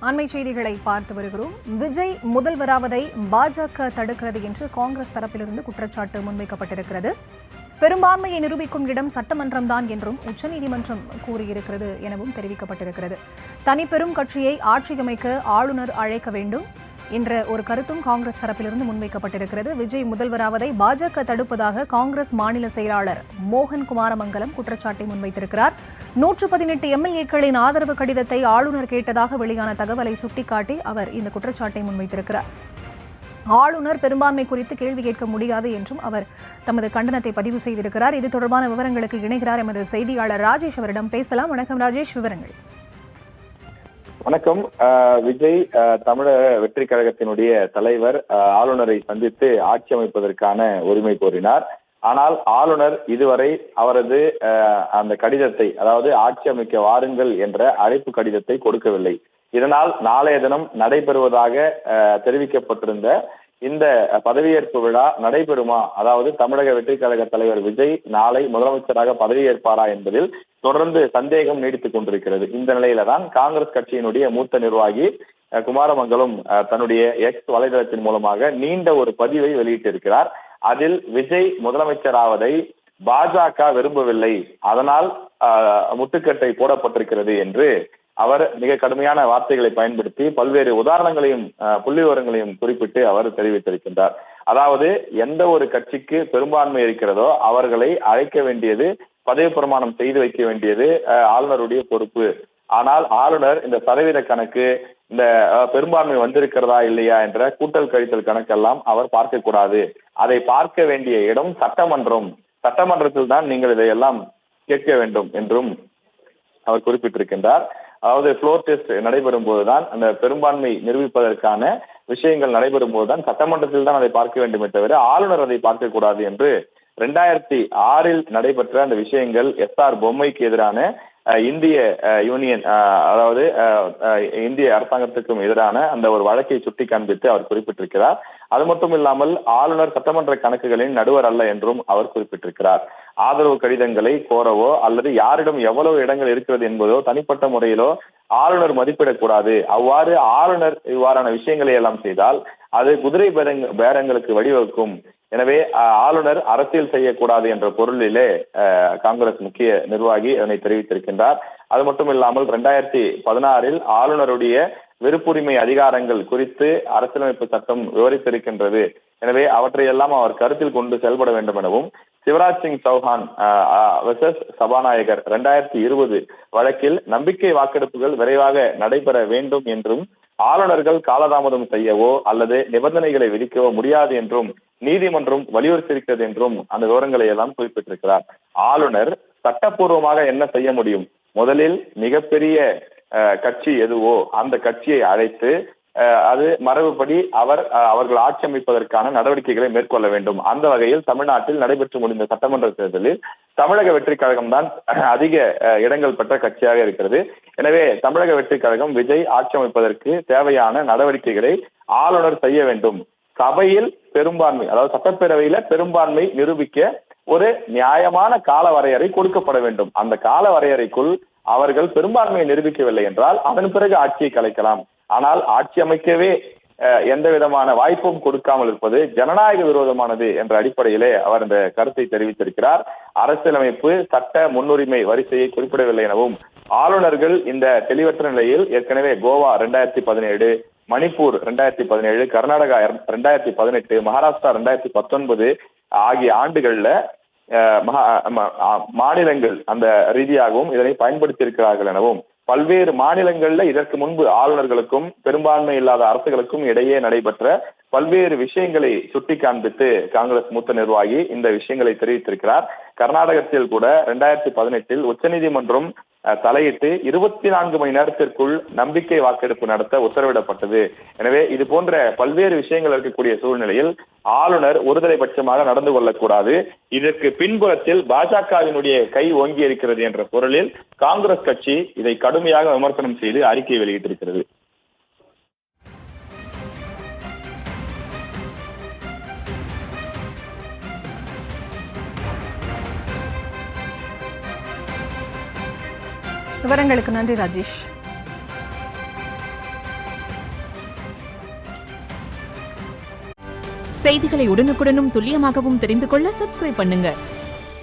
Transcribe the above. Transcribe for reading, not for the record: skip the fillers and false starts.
அண்மை செய்திகளை பார்த்து வருகிறோம். விஜய் முதல்வராவதை பாஜக தடுக்கிறது என்று காங்கிரஸ் தரப்பிலிருந்து குற்றச்சாட்டு முன்வைக்கப்பட்டிருக்கிறது. பெரும்பான்மையை நிரூபிக்கும் இடம் சட்டமன்றம்தான் என்றும் உச்சநீதிமன்றம் கூறியிருக்கிறது எனவும் தெரிவிக்கப்பட்டிருக்கிறது. தனிப்பெரும் கட்சியை ஆட்சியமைக்க ஆளுநர் அழைக்க வேண்டும் என்ற ஒரு கருத்தும் காங்கிரஸ் தரப்பிலிருந்து முன்வைக்கப்பட்டிருக்கிறது. விஜய் முதல்வராவதை பாஜக தடுப்பதாக காங்கிரஸ் மாநில செயலாளர் மோகன் குமாரமங்கலம் குற்றச்சாட்டை முன்வைத்திருக்கிறார். 118 எம்எல்ஏக்களின் ஆதரவு கடிதத்தை ஆளுநர் கேட்டதாக வெளியான தகவலை சுட்டிக்காட்டி அவர் இந்த குற்றச்சாட்டை முன்வைத்திருக்கிறார். ஆளுநர் பெரும்பான்மை குறித்து கேள்வி கேட்க முடியாது என்றும் அவர் தமது கண்டனத்தை பதிவு செய்திருக்கிறார். இது தொடர்பான விவரங்களுக்கு இணைகிறார் எமது செய்தியாளர் ராஜேஷ். அவரிடம் பேசலாம். வணக்கம் ராஜேஷ், விவரங்கள். வணக்கம். விஜய் தமிழக வெற்றி கழகத்தினுடைய தலைவர் ஆளுநரை சந்தித்து ஆட்சி அமைப்பதற்கான உரிமை கோரினார். ஆனால் ஆளுநர் இதுவரை அவரது அந்த கடிதத்தை, அதாவது ஆட்சி அமைக்க வாருங்கள் என்ற அழைப்பு கடிதத்தை கொடுக்கவில்லை. இதனால் நாளைய தினம் நடைபெறுவதாக தெரிவிக்கப்பட்டிருந்த இந்த பதவியேற்பு விழா நடைபெறுமா, அதாவது தமிழக வெற்றி கழக தலைவர் விஜய் நாளை முதலமைச்சராக பதவியேற்பாரா என்பதில் தொடர்ந்து சந்தேகம் நீடித்துக் கொண்டிருக்கிறது. இந்த நிலையில தான் காங்கிரஸ் கட்சியினுடைய மூத்த நிர்வாகி குமாரமங்கலம் தன்னுடைய எக்ஸ் வலைதளத்தின் மூலமாக நீண்ட ஒரு பதிவை வெளியிட்டிருக்கிறார். அதில் விஜய் முதலமைச்சராவதை பாஜக விரும்பவில்லை, அதனால் முட்டுக்கட்டை போடப்பட்டிருக்கிறது என்று அவர் மிக கடுமையான வார்த்தைகளை பயன்படுத்தி பல்வேறு உதாரணங்களையும் புள்ளி விவரங்களையும் குறிப்பிட்டு அவர் தெரிவித்திருக்கின்றார். அதாவது எந்த ஒரு கட்சிக்கு பெரும்பான்மை இருக்கிறதோ அவர்களை அழைக்க வேண்டியது, பதவி பிரமாணம் செய்து வைக்க வேண்டியது ஆளுநருடைய பொறுப்பு. ஆனால் ஆளுநர் இந்த சதவீத கணக்கு, இந்த பெரும்பான்மை வந்திருக்கிறதா இல்லையா என்ற கூட்டல் கழித்தல் கணக்கெல்லாம் அவர் பார்க்க கூடாது. அதை பார்க்க வேண்டிய இடம் சட்டமன்றம். சட்டமன்றத்தில் தான் நீங்கள் இதையெல்லாம் கேட்க வேண்டும் என்றும் அவர் குறிப்பிட்டிருக்கின்றார். அதாவது ஃப்ளோர் டெஸ்ட் நடைபெறும் போதுதான், அந்த பெரும்பான்மை நிரூபிப்பதற்கான விஷயங்கள் நடைபெறும் போதுதான் சட்டமன்றத்தில் தான் அதை பார்க்க வேண்டுமே தவிர ஆளுநர் அதை பார்க்க கூடாது என்று 2006 நடைபெற்ற அந்த விஷயங்கள் SR பொம்மைக்கு எதிரான இந்திய யூனியன், அதாவது இந்திய அரசாங்கத்துக்கும் எதிரான அந்த ஒரு வழக்கை சுட்டி காண்பித்து அவர் குறிப்பிட்டிருக்கிறார். அது மட்டும் இல்லாமல் ஆளுநர் சட்டமன்ற கணக்குகளின் நடுவர் அல்ல என்றும் அவர் குறிப்பிட்டிருக்கிறார். ஆதரவு கடிதங்களை கோரவோ அல்லது யாரிடம் எவ்வளவு இடங்கள் இருக்கிறது என்பதோ தனிப்பட்ட முறையிலோ ஆளுநர் மதிப்பிடக்கூடாது. அவ்வாறு ஆளுநர் இவ்வாறான விஷயங்களை எல்லாம் செய்தால் அது குதிரை பேரங்களுக்கு வழிவகுக்கும். எனவே ஆளுநர் அரசியல் செய்யக்கூடாது என்ற பொருளிலே காங்கிரஸ் முக்கிய நிர்வாகி அதனை தெரிவித்திருக்கின்றார். அது மட்டும் இல்லாமல் 2016 ஆளுநருடைய விருப்புரிமை அதிகாரங்கள் குறித்து அரசியலமைப்பு சட்டம் விவரித்திருக்கின்றது. எனவே அவற்றையெல்லாம் அவர் கருத்தில் கொண்டு செயல்பட வேண்டும் எனவும், சிவராஜ் சிங் சௌஹான் வெர்சஸ் சபாநாயகர் 2020 வழக்கில் நம்பிக்கை வாக்கெடுப்புகள் விரைவாக நடைபெற வேண்டும் என்றும், ஆளுநர்கள் காலதாமதம் செய்யவோ அல்லது நிபந்தனைகளை விதிக்கவோ முடியாது என்றும் நீதிமன்றம் வலியுறுத்தியிருக்கிறது என்றும் அந்த விவரங்களை எல்லாம் குறிப்பிட்டிருக்கிறார். ஆளுநர் சட்டப்பூர்வமாக என்ன செய்ய முடியும்? முதலில் மிகப்பெரிய கட்சி எதுவோ அந்த கட்சியை அழைத்து அது மரபுப்படி அவர்கள் ஆட்சி அமைப்பதற்கான நடவடிக்கைகளை மேற்கொள்ள வேண்டும். அந்த வகையில் தமிழ்நாட்டில் நடைபெற்று முடிந்த சட்டமன்ற தேர்தலில் தமிழக வெற்றி கழகம் தான் அதிக இடங்கள் பெற்ற கட்சியாக இருக்கிறது. எனவே தமிழக வெற்றி கழகம் விஜய் ஆட்சி அமைப்பதற்கு தேவையான நடவடிக்கைகளை ஆளுநர் செய்ய வேண்டும். சபையில் பெரும்பான்மை, அதாவது சட்டப்பேரவையில பெரும்பான்மை நிரூபிக்க ஒரு நியாயமான கால வரையறை கொடுக்கப்பட வேண்டும். அந்த கால வரையறைக்குள் அவர்கள் பெரும்பான்மையை நிரூபிக்கவில்லை என்றால் அதன் பிறகு ஆட்சியை கலைக்கலாம். ஆனால் ஆட்சி அமைக்கவே எந்த விதமான வாய்ப்பும் கொடுக்காமல் இருப்பது ஜனநாயக விரோதமானது என்ற அடிப்படையிலே அவர் இந்த கருத்தை தெரிவித்திருக்கிறார். அரசியலமைப்பு சட்ட முன்னுரிமை வரிசையை குறிப்பிடவில்லை எனவும், ஆளுநர்கள் இந்த தெளிவற்ற நிலையில் ஏற்கனவே கோவா 2017, மணிப்பூர் 2017, கர்நாடகா 2018, மகாராஷ்டிரா 2019 ஆகிய ஆண்டுகள்ல மாநிலங்கள் அந்த ரீதியாகவும் இதனை பயன்படுத்தி இருக்கிறார்கள் எனவும், பல்வேறு மாநிலங்கள்ல இதற்கு முன்பு ஆளுநர்களுக்கும் பெரும்பான்மை இல்லாத அரசுகளுக்கும் இடையே நடைபெற்ற பல்வேறு விஷயங்களை சுட்டி காண்பித்து காங்கிரஸ் மூத்த நிர்வாகி இந்த விஷயங்களை தெரிவித்திருக்கிறார். கர்நாடகத்தில் கூட 2018 உச்சநீதிமன்றம் தலையிட்டு 24 மணி நேரத்திற்குள் நம்பிக்கை வாக்கெடுப்பு நடத்த உத்தரவிடப்பட்டது. எனவே இது போன்ற பல்வேறு விஷயங்கள் இருக்கக்கூடிய சூழ்நிலையில் ஆளுநர் ஒருதலை பட்சமாக நடந்து கொள்ளக்கூடாது. இதற்கு பின்புறத்தில் பாஜகவினுடைய கை ஓங்கி இருக்கிறது என்ற பொருளில் காங்கிரஸ் கட்சி இதை கடுமையாக விமர்சனம் செய்து அறிக்கை வெளியிட்டிருக்கிறது. விவரங்களுக்கு நன்றி ராஜேஷ். செய்திகளை உடனுக்குடனும் துல்லியமாகவும் தெரிந்து கொள்ள சப்ஸ்கிரைப் பண்ணுங்க.